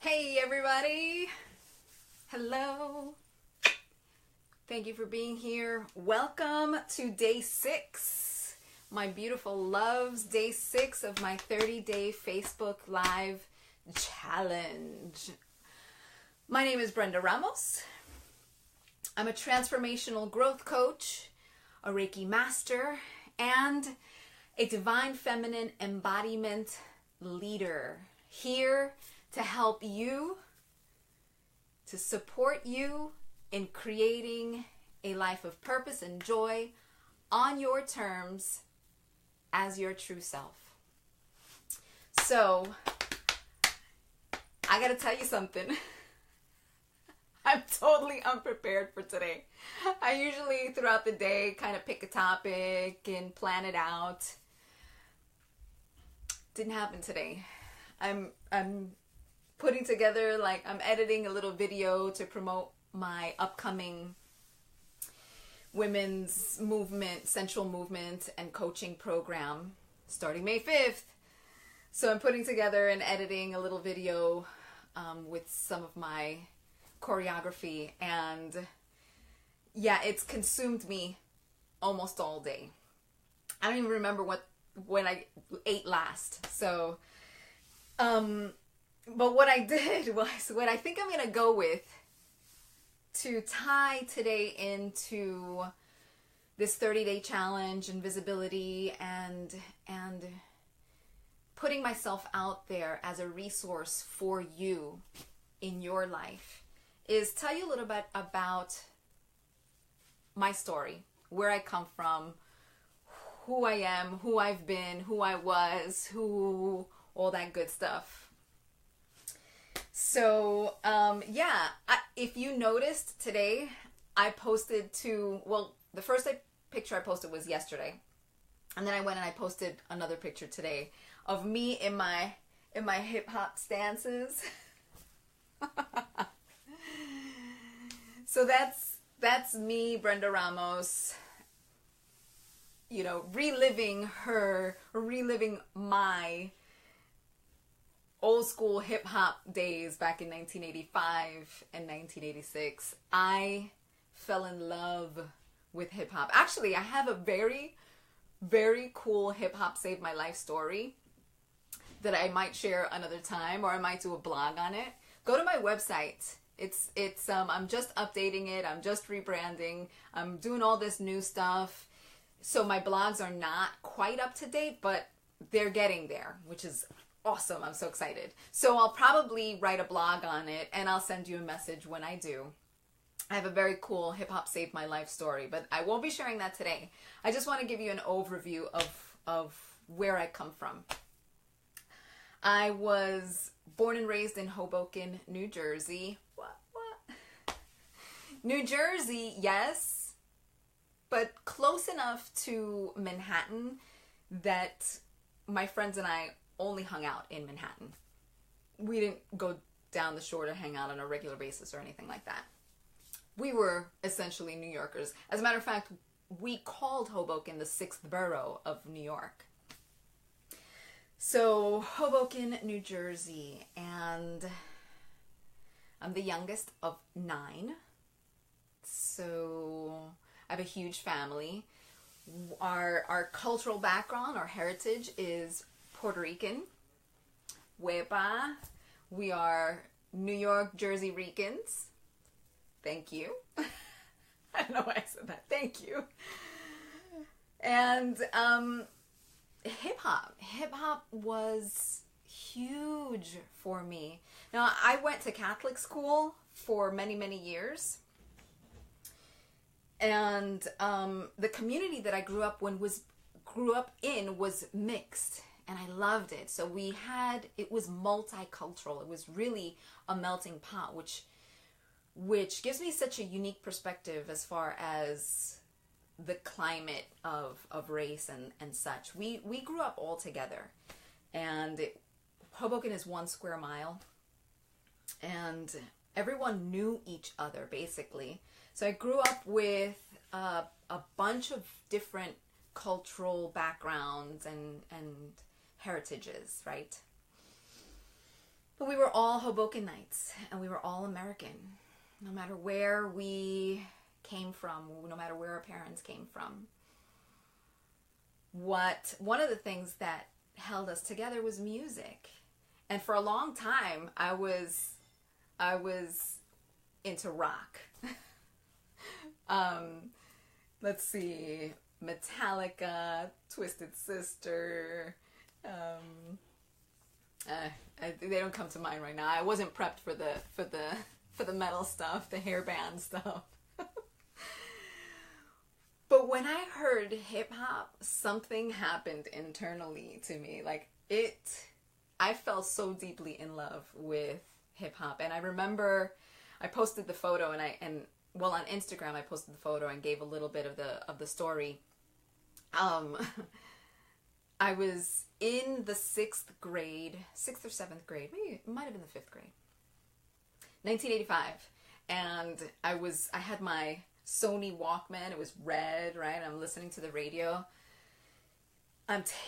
Hey everybody! Hello! Thank you for being here. Welcome to day 6, my beautiful loves, day 6 of my 30-day Facebook Live challenge. My name is Brenda Ramos. I'm a transformational growth coach, a Reiki master, and a divine feminine embodiment leader, here to help you, to support you in creating a life of purpose and joy on your terms as your true self. So, I gotta tell you something. I'm totally unprepared for today. I usually throughout the day kind of pick a topic and plan it out. Didn't happen today. I'm putting together, I'm editing a little video to promote my upcoming women's movement, sensual movement and coaching program starting May 5th. So I'm putting together and editing a little video with some of my choreography, and yeah, it's consumed me almost all day. I don't even remember when I ate last. So, but what I did was, what I think I'm going to go with to tie today into this 30-day challenge and visibility and putting myself out there as a resource for you in your life is tell you a little bit about my story, where I come from, who I am, who I've been, who I was, all that good stuff. So, if you noticed today, I posted the first picture I posted was yesterday. And then I went and I posted another picture today of me in my hip hop stances. So that's me, Brenda Ramos, reliving my old school hip hop days back in 1985 and 1986. I fell in love with hip hop. Actually, I have a very, very cool hip hop saved my life story that I might share another time, or I might do a blog on it. Go to my website. It's I'm just updating it. I'm just rebranding. I'm doing all this new stuff. So my blogs are not quite up to date, but they're getting there, which is awesome. I'm so excited. So I'll probably write a blog on it and I'll send you a message when I do. I have a very cool hip hop saved my life story, but I won't be sharing that today. I just want to give you an overview of where I come from. I was born and raised in Hoboken, New Jersey. What? New Jersey, yes, but close enough to Manhattan that my friends and I only hung out in Manhattan. We didn't go down the shore to hang out on a regular basis or anything like that. We were essentially New Yorkers. As a matter of fact, we called Hoboken the 6th borough of New York. So, Hoboken, New Jersey, and I'm the youngest of 9. So, I have a huge family. Our cultural background, our heritage is Puerto Rican. Huepa. We are New York, Jersey Ricans. Thank you. I don't know why I said that. Thank you. And hip hop was huge for me. Now, I went to Catholic school for many, many years. And the community that I grew up in was mixed, and I loved it. So it was multicultural. It was really a melting pot, which gives me such a unique perspective as far as the climate of race and such. We grew up all together, and Hoboken is 1 square mile, and everyone knew each other basically. So I grew up with a bunch of different cultural backgrounds and heritages, right? But we were all Hobokenites, and we were all American, no matter where we came from, no matter where our parents came from. One of the things that held us together was music. And for a long time, I was into rock. Let's see, Metallica, Twisted Sister. They don't come to mind right now. I wasn't prepped for the metal stuff, the hair band stuff. But when I heard hip hop, something happened internally to me. Like I fell so deeply in love with hip hop. And I remember I posted the photo on Instagram I posted the photo and gave a little bit of the story. I was in the 6th or 7th grade, maybe it might have been the 5th grade, 1985, and I had my Sony Walkman. It was red, right? I'm listening to the radio.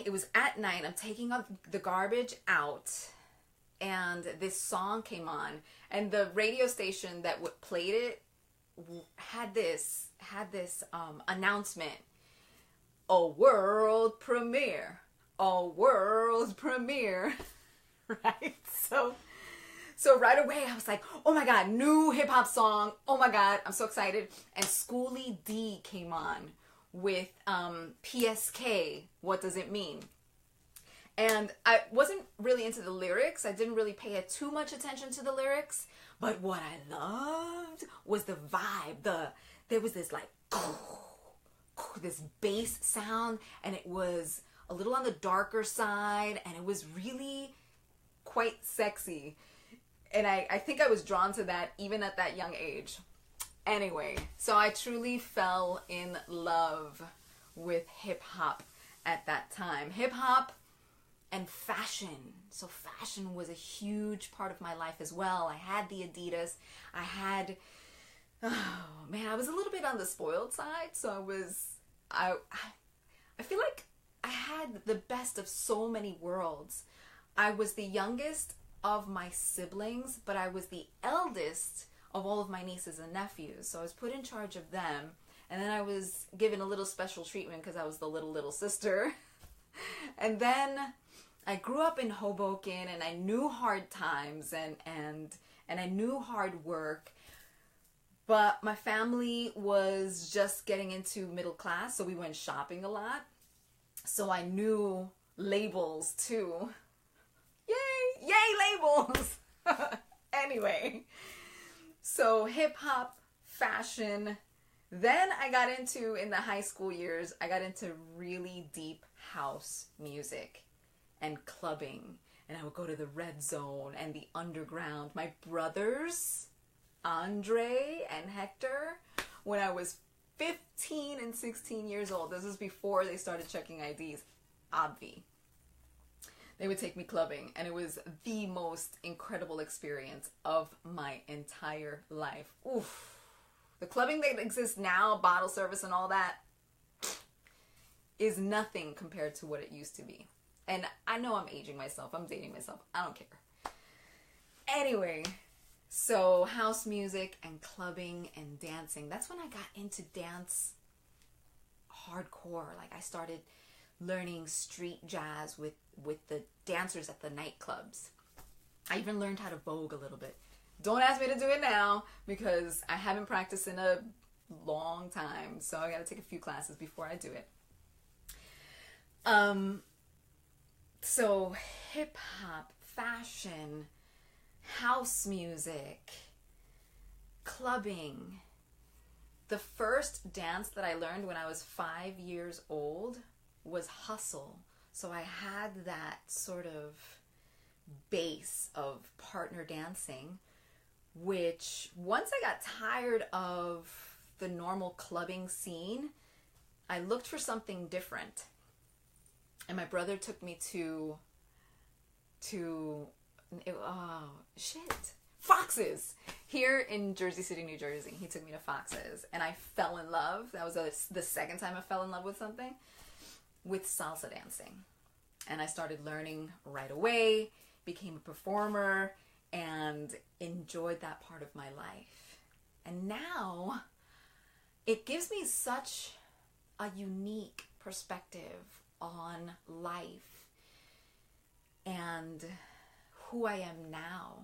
It was at night. I'm taking up the garbage out, and this song came on, and the radio station that played it had this announcement: a world premiere, right? So right away I was like, oh my God, new hip hop song. Oh my God, I'm so excited. And Schoolie D came on with PSK, What Does It Mean? And I wasn't really into the lyrics. I didn't really pay too much attention to the lyrics. But what I loved was the vibe. There was this like this bass sound, and it was a little on the darker side, and it was really quite sexy. And I think I was drawn to that even at that young age. Anyway, so I truly fell in love with hip hop at that time. Hip hop and fashion. So fashion was a huge part of my life as well. I had the Adidas. I was a little bit on the spoiled side. So I feel like I had the best of so many worlds. I was the youngest of my siblings, but I was the eldest of all of my nieces and nephews. So I was put in charge of them. And then I was given a little special treatment because I was the little sister. And then I grew up in Hoboken, and I knew hard times and I knew hard work. But my family was just getting into middle class, so we went shopping a lot. So I knew labels too. Yay labels! Anyway, so hip hop, fashion. Then I got into, in the high school years, I got into really deep house music and clubbing. And I would go to the Red Zone and the Underground. My brothers, Andre and Hector, when I was 15 and 16 years old, this was before they started checking IDs, obvi. They would take me clubbing, and it was the most incredible experience of my entire life. Oof. The clubbing that exists now, bottle service and all that, is nothing compared to what it used to be. And I know I'm aging myself. I'm dating myself. I don't care. Anyway, so house music and clubbing and dancing. That's when I got into dance hardcore. Like I started learning street jazz with the dancers at the nightclubs. I even learned how to vogue a little bit. Don't ask me to do it now because I haven't practiced in a long time. So I got to take a few classes before I do it. So hip hop, fashion, house music, clubbing. The first dance that I learned when I was 5 years old was hustle. So I had that sort of base of partner dancing, which once I got tired of the normal clubbing scene, I looked for something different. And my brother took me to Fox's here in Jersey City, New Jersey. He took me to Fox's, and I fell in love. That was the second time I fell in love with something, with salsa dancing. And I started learning right away, became a performer, and enjoyed that part of my life. And now it gives me such a unique perspective on life and who I am now.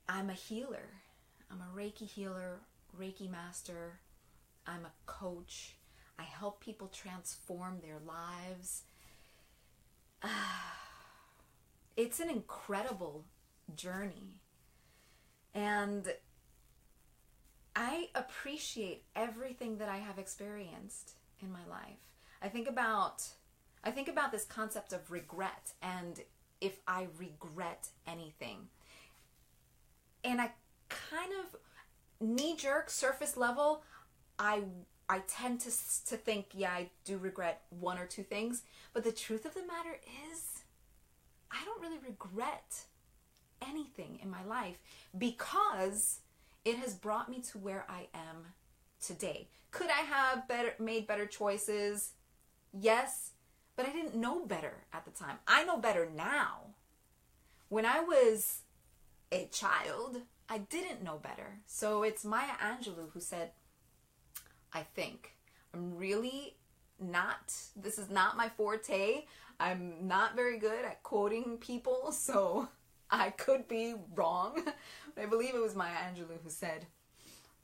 I'm a healer. I'm a Reiki healer, Reiki master. I'm a coach. I help people transform their lives. It's an incredible journey. And I appreciate everything that I have experienced in my life. I think about this concept of regret and if I regret anything. And I kind of knee-jerk, surface level, I tend to think, yeah, I do regret one or two things. But the truth of the matter is, I don't really regret anything in my life because it has brought me to where I am today. Could I have made better choices? Yes, but I didn't know better at the time. I know better now. When I was a child, I didn't know better. So it's Maya Angelou who said, I think. I'm really not, this is not my forte. I'm not very good at quoting people, so I could be wrong. But I believe it was Maya Angelou who said,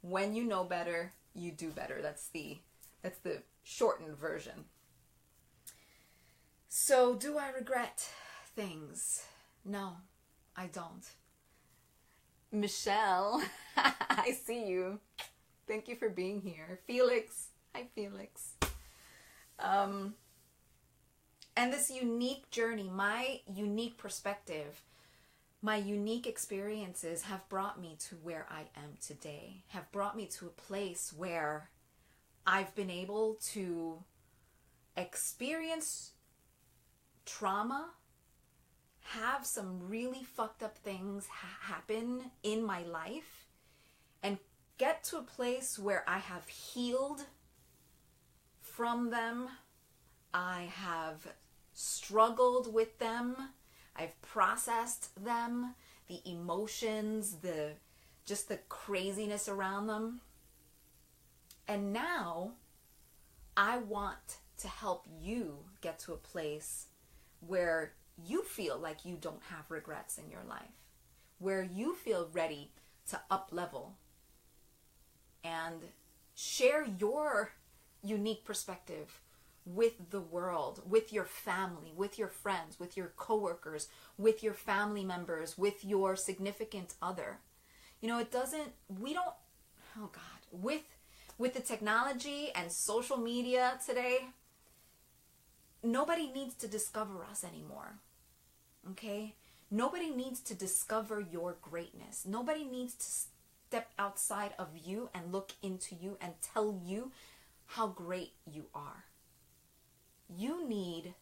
when you know better, you do better. That's the shortened version. So do I regret things? No, I don't. Michelle, I see you. Thank you for being here. Felix, hi Felix. And this unique journey, my unique perspective, my unique experiences have brought me to where I am today, have brought me to a place where I've been able to experience trauma, have some really fucked up things happen in my life, and get to a place where I have healed from them. I have struggled with them. I've processed them, the emotions, just the craziness around them. And now I want to help you get to a place where you feel like you don't have regrets in your life, where you feel ready to up level and share your unique perspective with the world, with your family, with your friends, with your coworkers, with your family members, with your significant other. You know, with the technology and social media today, nobody needs to discover us anymore. Okay? Nobody needs to discover your greatness. Nobody needs to step outside of you and look into you and tell you how great you are. You need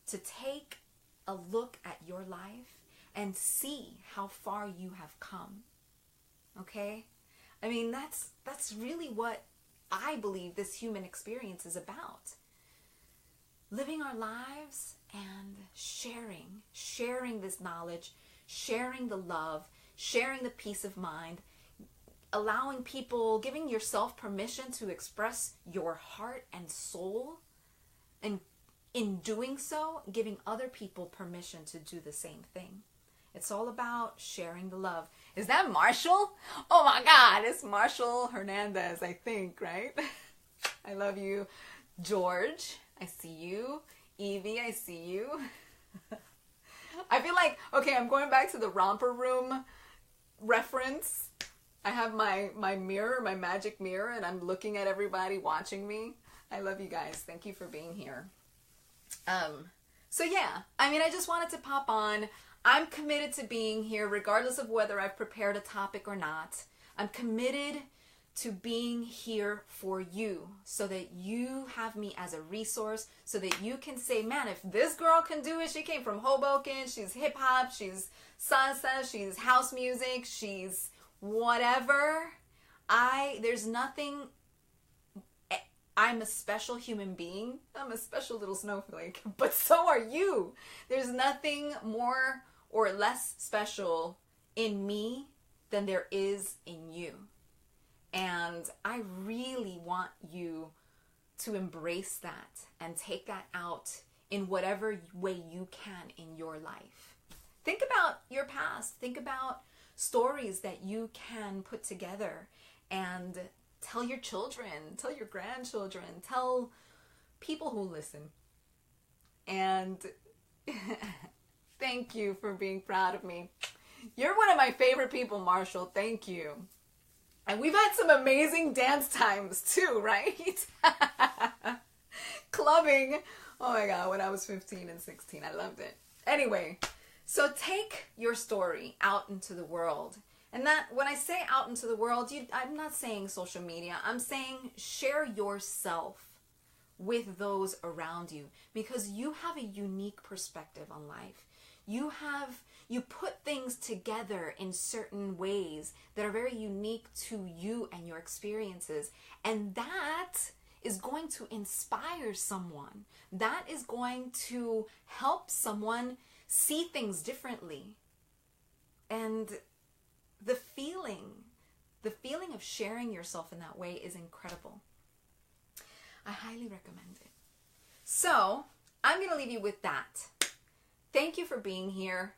to take a look at your life and see how far you have come. Okay? I mean, that's really what I believe this human experience is about. Living our lives and sharing this knowledge, sharing the love, sharing the peace of mind, allowing people, giving yourself permission to express your heart and soul, and in doing so, giving other people permission to do the same thing. It's all about sharing the love. Is that Marshall? Oh my God, it's Marshall Hernandez, I think, right? I love you. George, I see you. Evie, I see you. I feel like, okay, I'm going back to the romper room reference. I have my mirror, my magic mirror, and I'm looking at everybody watching me. I love you guys. Thank you for being here. So yeah, I mean, I just wanted to pop on. I'm committed to being here regardless of whether I've prepared a topic or not. I'm committed to being here for you so that you have me as a resource, so that you can say, man, if this girl can do it, she came from Hoboken, she's hip hop, she's salsa, she's house music, she's whatever. There's nothing I'm a special human being. I'm a special little snowflake, but so are you. There's nothing more or less special in me than there is in you. And I really want you to embrace that and take that out in whatever way you can in your life. Think about your past. Think about stories that you can put together and tell your children, tell your grandchildren, tell people who listen. And thank you for being proud of me. You're one of my favorite people, Marshall. Thank you. And we've had some amazing dance times too, right? Clubbing. Oh my God, when I was 15 and 16, I loved it. Anyway, so take your story out into the world. And that, when I say out into the world, I'm not saying social media. I'm saying share yourself with those around you, because you have a unique perspective on life. You put things together in certain ways that are very unique to you and your experiences. And that is going to inspire someone. That is going to help someone see things differently. And the feeling of sharing yourself in that way is incredible. I highly recommend it. So I'm going to leave you with that. Thank you for being here.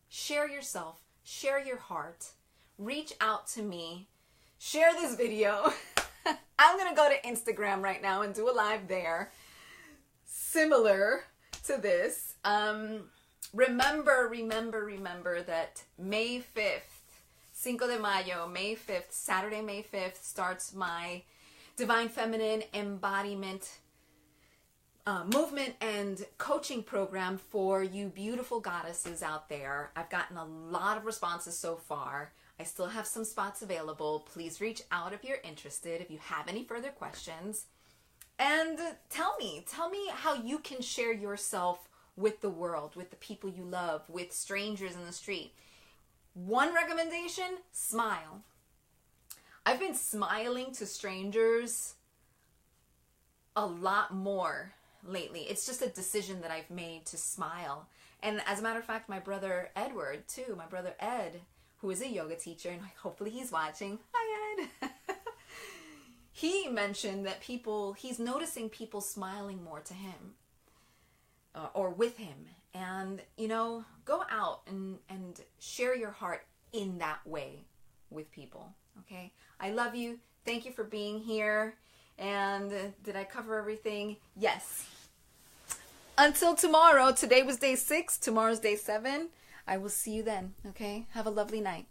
Share yourself, share your heart, reach out to me, share this video. I'm going to go to Instagram right now and do a live there, similar to this. Remember that May 5th, Cinco de Mayo, May 5th, Saturday, May 5th, starts my Divine Feminine Embodiment movement and coaching program for you beautiful goddesses out there. I've gotten a lot of responses so far. I still have some spots available. Please reach out if you're interested, if you have any further questions. And tell me how you can share yourself with the world, with the people you love, with strangers in the street. One recommendation, smile. I've been smiling to strangers a lot more lately. It's just a decision that I've made to smile. And as a matter of fact, my brother Edward too, my brother Ed, who is a yoga teacher, and hopefully he's watching. Hi, Ed. He mentioned that he's noticing people smiling more to him or with him. And, go out and share your heart in that way with people. Okay? I love you. Thank you for being here. And did I cover everything? Yes. Until tomorrow. Today was day 6. Tomorrow's day 7. I will see you then. Okay? Have a lovely night.